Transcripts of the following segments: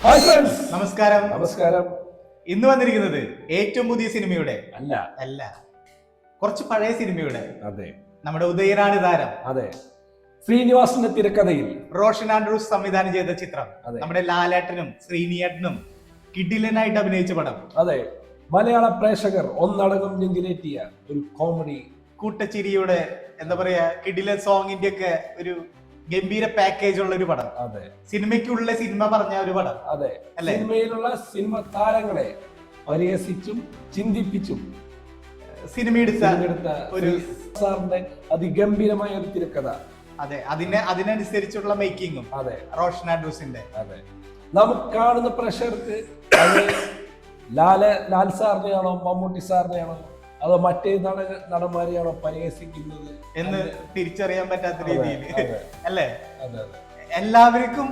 Hi friends, നമസ്കാരം. നമസ്കാരം. ഇന്ന് വന്നിരിക്കുന്നത് ഏറ്റവും പുതിയ സിനിമയുടെ അല്ല കുറച്ച് പഴയ സിനിമയുടെ അതെ നമ്മുടെ ഉദയനാണ് താരം അതെ ശ്രീനിവാസന്റെ തിരക്കഥയിൽ റോഷൻ ആൻഡ്രൂസ് സംവിധാനം ചെയ്ത ചിത്രം. അതെ. നമ്മുടെ ലാലേട്ടനും ശ്രീനിയേട്ടനും കിഡിലനായിട്ട് അഭിനയിച്ച പടം. അതെ, മലയാള പ്രേക്ഷകർ ഒന്നടങ്കം നെഞ്ചിലേറ്റിയ ഒരു കോമഡി കൂട്ടച്ചിരിയുടെ എന്താ പറയാ കിഡിലൻ സോങ്ങിന്റെ ഒക്കെ ഒരു ഗംഭീര പാക്കേജ് ഉള്ള ഒരു പടം. അതെ, സിനിമയ്ക്കുള്ള സിനിമ പറഞ്ഞ ഒരു പടം. അതെ, അല്ലേ? സിനിമയിലുള്ള സിനിമ താരങ്ങളെ പരിഹസിച്ചും ചിന്തിപ്പിച്ചും സിനിമയെടുത്ത ഒരു സാറിന്റെ അതിഗംഭീരമായ ഒരു തിരക്കഥ. അതെ, അതിനനുസരിച്ചുള്ള മേക്കിങ്ങും. അതെ, റോഷൻ ആൻഡ്രൂസിന്റെ. അതെ, നമുക്ക് കാണുന്ന പ്രേക്ഷകർക്ക് അത് ലാൽ സാറിനെയാണോ മമ്മൂട്ടി സാറിനെയാണോ അതോ മറ്റേ നടന്മാരെയാണോ പരിഹസിക്കുന്നത് എന്ന് തിരിച്ചറിയാൻ പറ്റാത്ത രീതിയിൽ അല്ലേ? അതെ, എല്ലാവർക്കും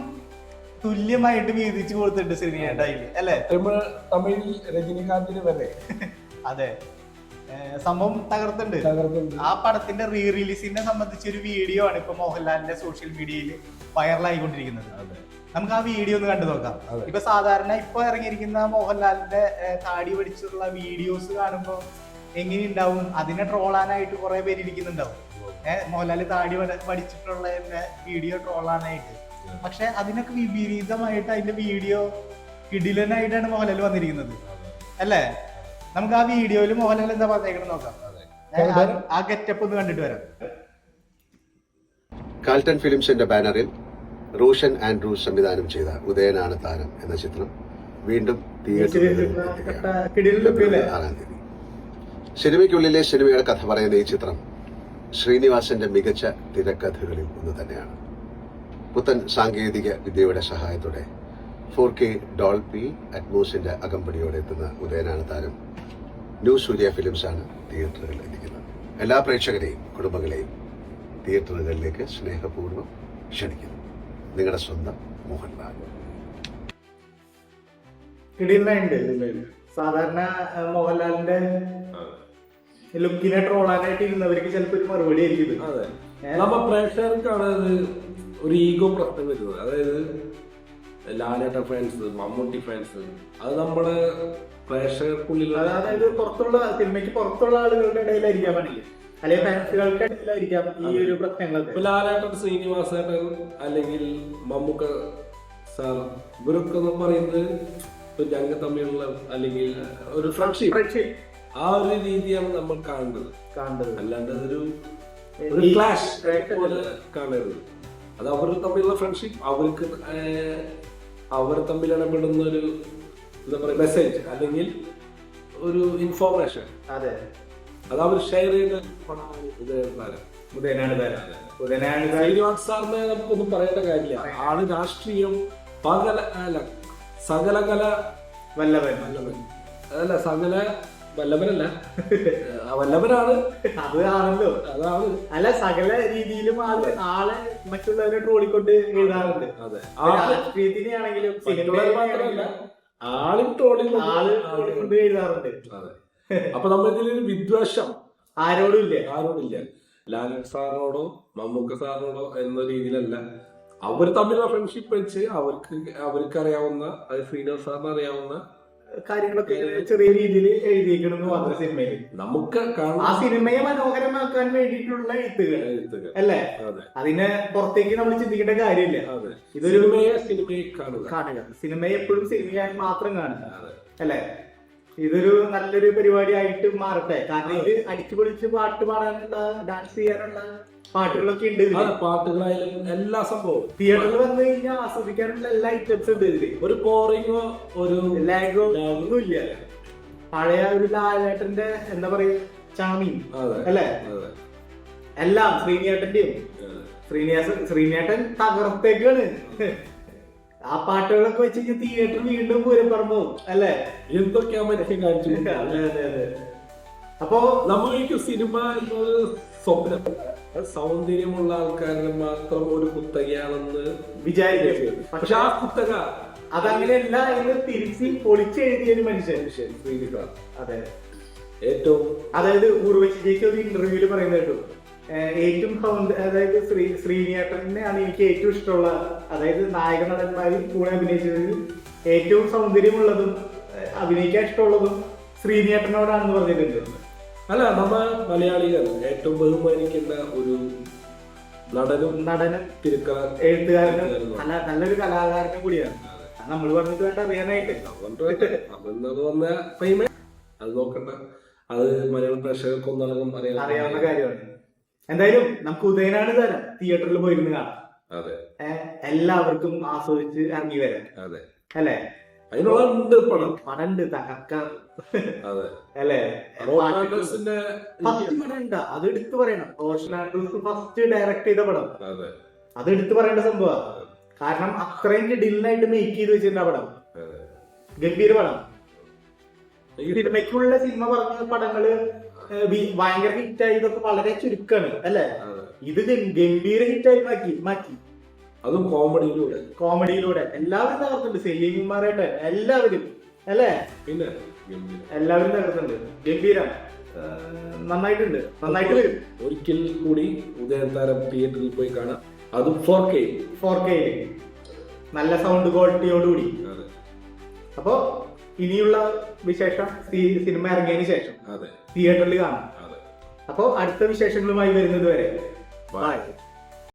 തുല്യമായിട്ട് വീതിച്ചു കൊടുത്തിട്ടുണ്ട് ശ്രീനിയേട്ടായില് അല്ലേ? തമിഴിൽ രജനികാന്തിന് വരെ. അതെ, സംഭവം തകർത്തുണ്ട്. ആ പടത്തിന്റെ റീ റിലീസിനെ സംബന്ധിച്ച ഒരു വീഡിയോ ആണ് ഇപ്പൊ മോഹൻലാലിന്റെ സോഷ്യൽ മീഡിയയിൽ വൈറലായിക്കൊണ്ടിരിക്കുന്നത്. നമുക്ക് ആ വീഡിയോ ഒന്ന് കണ്ടു നോക്കാം. ഇപ്പൊ സാധാരണ ഇപ്പൊ ഇറങ്ങിയിരിക്കുന്ന മോഹൻലാലിന്റെ താടി പഠിച്ചിട്ടുള്ള വീഡിയോസ് കാണുമ്പോൾ എങ്ങനെയുണ്ടാവും? അതിനെ ട്രോളാനായിട്ട് കുറെ പേര് ഇരിക്കുന്നുണ്ടാവും. മോഹൻലാല് താടി പഠിച്ചിട്ടുള്ള വീഡിയോ ട്രോളാനായിട്ട്. പക്ഷെ അതിനൊക്കെ വിപരീതമായിട്ട് അതിന്റെ വീഡിയോ കിടിലനായിട്ടാണ് മോഹൻലാൽ വന്നിരിക്കുന്നത് അല്ലേ? നമുക്ക് ആ വീഡിയോയിൽ മോഹൻലാൽ എന്താ പറഞ്ഞേക്കണം നോക്കാം. ആ ഗെറ്റപ്പ് ഒന്ന് കണ്ടിട്ട് വരാം. കാൽട്ടൺ ഫിലിംസിന്റെ ബാനറിൽ റോഷൻ ആൻഡ്രൂസ് സംവിധാനം ചെയ്ത ഉദയനാണ് താരം എന്ന ചിത്രം വീണ്ടും തിയേറ്ററുകളിൽ എത്തുകയാണ്. 6-ാം തീയതി. സിനിമയ്ക്കുള്ളിലെ സിനിമയുടെ കഥ പറയുന്ന ഈ ചിത്രം ശ്രീനിവാസന്റെ മികച്ച തിരക്കഥകളിൽ ഒന്ന് തന്നെയാണ്. പുത്തൻ സാങ്കേതിക വിദ്യയുടെ സഹായത്തോടെ 4K ഡോൾബി അറ്റ്മോസിന്റെ അകമ്പടിയോടെ എത്തുന്ന ഉദയനാണ് താരം ന്യൂ സൂര്യ ഫിലിംസ് ആണ് തിയേറ്ററുകളിൽ എത്തിക്കുന്നത്. എല്ലാ പ്രേക്ഷകരെയും കുടുംബങ്ങളെയും തിയേറ്ററുകളിലേക്ക് സ്നേഹപൂർവ്വം ക്ഷണിക്കുന്നു. നിങ്ങളുടെ സ്വന്തം മോഹൻലാൽ. സാധാരണ മോഹൻലാലിന്റെ ലുക്കിനെ ട്രോളാനായിട്ട് ഇരുന്നവർക്ക് ചിലപ്പോ ഒരു മറുപടി ആയിരിക്കും. നമ്മ പ്രേക്ഷകർക്കാണ് അത് ഒരു ഈഗോ പ്രശ്നം വരുന്നത്. അതായത് ലാലേട്ട ഫാൻസ്, മമ്മൂട്ടി ഫാൻസ്, അത് നമ്മള് പ്രേക്ഷകർക്കുള്ളിൽ, അതായത് പുറത്തുള്ള സിനിമയ്ക്ക് പുറത്തുള്ള ആളുകളുടെ ഇടയിലായിരിക്കാം വേണമെങ്കിൽ, അല്ലെങ്കിൽ ഫാൻസുകൾക്ക് ഇടയിലായിരിക്കാം ഈ ഒരു പ്രശ്നങ്ങളൊക്കെ. ലാലേട്ടൻ, ശ്രീനിവാസേട്ടൻ അല്ലെങ്കിൽ മമ്മൂക്ക സാർ, ഇവരൊക്കെ എന്ന് പറയുന്നത് ഞങ്ങൾ തമ്മിലുള്ള അല്ലെങ്കിൽ ഒരു ഫ്രണ്ട്ഷിപ്പ്, ആ ഒരു രീതിയാണ് നമ്മൾ കാണേണ്ടത്. അല്ലാണ്ട് അതൊരു ക്ലാഷ് പോലെ കാണരുത്. അത് അവർ തമ്മിലുള്ള ഫ്രണ്ട്ഷിപ്പ്, അവർ തമ്മിൽ ഇടപെടുന്ന ഒരു എന്താ പറയുക മെസ്സേജ് അല്ലെങ്കിൽ ഒരു ഇൻഫോർമേഷൻ, അതെ, അത് അവർ ഷെയർ ചെയ്യുന്ന ശ്രീനിവാസ് സാറിനെ നമുക്കൊന്നും പറയേണ്ട കാര്യമില്ല. ആള് രാഷ്ട്രീയം സകലകല വല്ലഭൻ അല്ല, സകല വല്ലഭനല്ല, വല്ലഭനാണ്. അത് ആണല്ലോ, അതാണ്. അല്ല, സകല രീതിയിലും ആളെ മറ്റുള്ളവരെ ട്രോളിക്കൊണ്ട് എഴുതാറുണ്ട്. അതെ, രാഷ്ട്രീയത്തിനാണെങ്കിലും മാത്രമല്ല ആളും ട്രോളിക്കൊണ്ട് എഴുതാറുണ്ട്. അതെ, അപ്പൊ നമ്മളിതിലൊരു വിദ്വേഷം ആരോടും ഇല്ല. ലാലൻ സാറിനോടോ മമ്മൂക്ക സാറിനോടോ എന്ന രീതിയിലല്ല. അവർ തമ്മിലുള്ള ഫ്രണ്ട്ഷിപ്പ് വെച്ച് അവർക്ക് അറിയാവുന്ന, അത് ശ്രീനിവാസ് സാറിന് അറിയാവുന്ന കാര്യങ്ങളൊക്കെ ചെറിയ രീതിയിൽ എഴുതിയിരിക്കണമെന്ന് മാത്രം സിനിമയിൽ നമുക്ക് ആ സിനിമയെ മനോഹരമാക്കാൻ വേണ്ടിയിട്ടുള്ള എഴുത്തുകൾ അല്ലേ? അതിനെ പുറത്തേക്ക് നമ്മൾ ചിന്തിക്കേണ്ട കാര്യമില്ല. ഇതൊരു സിനിമയെ കാണുക, സിനിമയെ എപ്പോഴും സിനിമയായി മാത്രം കാണുക അല്ലെ? ഇതൊരു നല്ലൊരു പരിപാടിയായിട്ട് മാറട്ടെ. കാരണം ഇത് അടിച്ചുപൊളിച്ച് പാട്ട് പാടാനുള്ള, ഡാൻസ് ചെയ്യാനുള്ള പാട്ടുകളൊക്കെ ഉണ്ട്. പാട്ടുകളായാലും എല്ലാ സംഭവവും തിയേറ്ററിൽ വന്നു കഴിഞ്ഞാൽ ആസ്വദിക്കാനുള്ള എല്ലാ ഐറ്റംസും ഉണ്ട് ഇതില്. ഒരു ബോറിങ്ങോ ഒരു ലാഗോ ഒന്നും ഇല്ല. പഴയ ഒരു ലാലേട്ടന്റെ എന്താ പറയാ ചാമി അല്ലെ? എല്ലാം ശ്രീനിയേട്ടന്റെയും ശ്രീനിയേട്ടൻ തകർത്തേക്കാണ്. ആ പാട്ടുകളൊക്കെ വെച്ച് കഴിഞ്ഞാൽ തിയേറ്റർ വീണ്ടും പൂരപ്പറമ്പോ അല്ലെ? എന്തൊക്കെയാ മനുഷ്യൻ കാണിച്ചു. അപ്പോ നമ്മൾക്ക് സിനിമ എന്നൊരു സ്വപ്നം, സൗന്ദര്യമുള്ള ആൾക്കാരുടെ മാത്രം ഒരു കുത്തകയാണെന്ന് വിചാരിക്കും. പക്ഷെ ആ കുത്തക അതങ്ങനെയല്ല എന്ന് തിരിച്ച് പൊളിച്ചെഴുതിയ ഒരു മനുഷ്യൻ ശ്രീനിവാസ്. അതെ, ഏറ്റവും അതായത് ഉർവശിക്ക് ഒരു ഇന്റർവ്യൂല് പറയുന്നത് കേട്ടു, ഏറ്റവും അതായത് ശ്രീനിയേട്ടനെയാണ് എനിക്ക് ഏറ്റവും ഇഷ്ടമുള്ള, അതായത് നായക നടന്മാരിൽ കൂടെ അഭിനയിച്ചതിൽ ഏറ്റവും സൗന്ദര്യമുള്ളതും അഭിനയിക്കാൻ ഇഷ്ടമുള്ളതും ശ്രീനിയേട്ടനോടാണെന്ന് പറഞ്ഞിട്ടുണ്ട്. അല്ല, നമ്മ മലയാളികൾ ഏറ്റവും ബഹുമാനിക്കുന്ന ഒരു നടനും എഴുത്തുകാരനും നല്ലൊരു കലാകാരനും കൂടിയാണ്. നമ്മൾ പറഞ്ഞിട്ട് വേണ്ട അറിയാനായിട്ട്. അത് വന്ന ഫെയിമേ അത് നോക്കണ്ട, അത് മലയാളം പ്രേക്ഷകർക്ക് ഒന്നടങ്കം അറിയാവുന്ന കാര്യമാണ്. എന്തായാലും നമുക്ക് ഉദയനാണ് താരം തിയേറ്ററിൽ പോയിരുന്ന് കാണാം. അതെ, എല്ലാവർക്കും ആസ്വദിച്ച് ഇറങ്ങി വരാം. അതെ അല്ലേ? അതിനുള്ള പടണ്ട് തകർക്കാൻ. അതെ അല്ലേ? റോഷന്റെ ഫസ്റ്റ് പടം ഉണ്ട്, അത് എടുത്തു പറയണം. റോഷൻ ആൻഡ്രൂസ് ഫസ്റ്റ് ഡയറക്ട് ചെയ്ത പടം, അതെ, അത് എടുത്തു പറയേണ്ട സംഭവമാണ്. കാരണം അത്രയും ഡില്ലായിട്ട് മേക്ക് ചെയ്ത് വെച്ചിട്ടുണ്ട് ആ പടം. ഗംഭീര പടം. സിനിമയ്ക്കുള്ള സിനിമ പറഞ്ഞ പടങ്ങള് ഭയങ്കര ഹിറ്റായി ഇതൊക്കെ വളരെ ചുരുക്കാണ്. അല്ലേ? ഇത് ഗംഭീര ഹിറ്റായി മാറ്റി. അതും കോമഡിയിലൂടെ എല്ലാവരും തകർത്തുണ്ട്. സെലിംകുമാറായിട്ട് എല്ലാവരും. അല്ലേ? പിന്നെ എല്ലാവരും തകർത്തുണ്ട്. ഗംഭീരം. നന്നായിട്ടുണ്ട്. നന്നായിട്ട് വരും. ഒരിക്കൽ കൂടി ഉദയതാരം തിയേറ്ററിൽ പോയി കാണാം. അതും 4K നല്ല സൗണ്ട് ക്വാളിറ്റിയോടുകൂടി. അപ്പോ ഇനിയുള്ള വിശേഷം സിനിമ ഇറങ്ങിയതിന് ശേഷം തിയേറ്ററിൽ കാണാം. അപ്പോ അടുത്ത വിശേഷങ്ങളുമായി വരുന്നത് വരെ ബൈ.